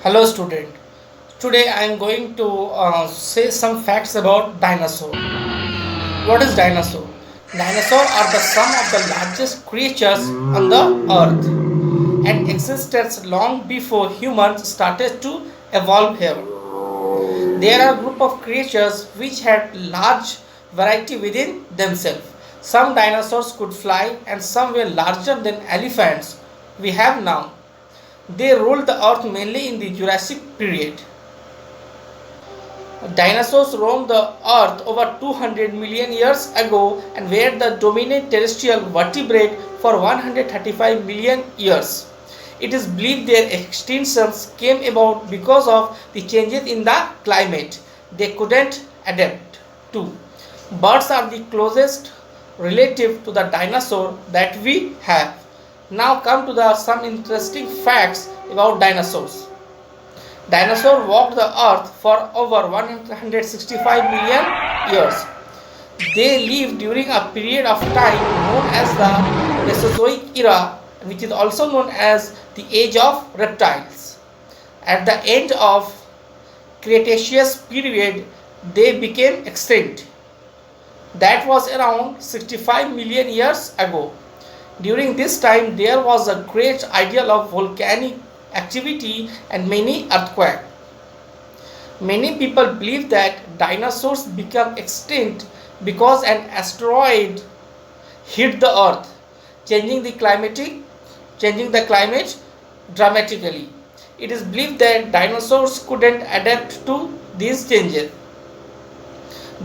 Hello student. Today I am going to say some facts about dinosaur. What is dinosaur? Dinosaur are the some of the largest creatures on the earth and existed long before humans started to evolve here. There are a group of creatures which had large variety within themselves. Some dinosaurs could fly and some were larger than elephants we have now. They ruled the earth mainly in the Jurassic period. Dinosaurs roamed the earth over 200 million years ago and were the dominant terrestrial vertebrate for 135 million years. It is believed their extinctions came about because of the changes in the climate they couldn't adapt to. Birds are the closest relative to the dinosaur that we have. Now come to some interesting facts about dinosaurs. Dinosaurs walked the earth for over 165 million years. They lived during a period of time known as the Mesozoic era, which is also known as the age of reptiles. At the end of Cretaceous period, they became extinct. That was around 65 million years ago. During this time, there was a great ideal of volcanic activity and many earthquakes. Many people believe that dinosaurs become extinct because an asteroid hit the earth, changing the climate dramatically. It is believed that dinosaurs couldn't adapt to these changes.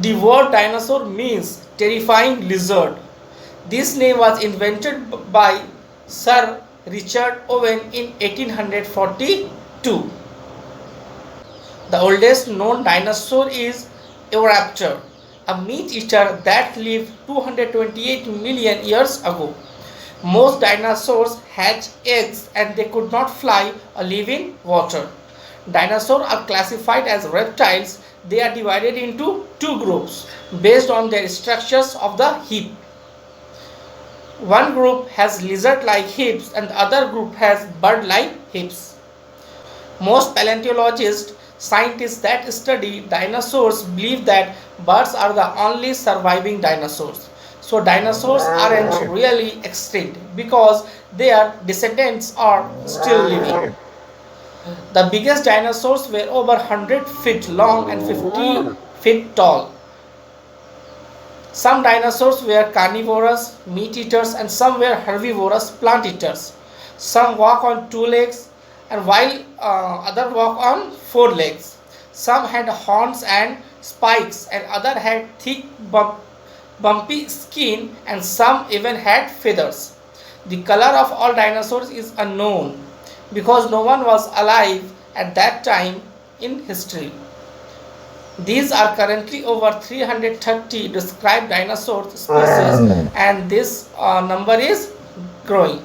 The word dinosaur means terrifying lizard. This name was invented by Sir Richard Owen in 1842. The oldest known dinosaur is Eoraptor, a meat eater that lived 228 million years ago. Most dinosaurs hatch eggs and they could not fly or live in water. Dinosaurs are classified as reptiles. They are divided into two groups based on their structures of the hip. One group has lizard-like hips and the other group has bird-like hips. Most paleontologists, scientists that study dinosaurs believe that birds are the only surviving dinosaurs. So dinosaurs aren't really extinct because their descendants are still living. The biggest dinosaurs were over 100 feet long and 50 feet tall. Some dinosaurs were carnivorous, meat eaters, and some were herbivorous, plant eaters. Some walk on two legs, and while others walk on four legs. Some had horns and spikes, and others had thick, bumpy skin, and some even had feathers. The color of all dinosaurs is unknown because no one was alive at that time in history. These are currently over 330 described dinosaur species, and this number is growing.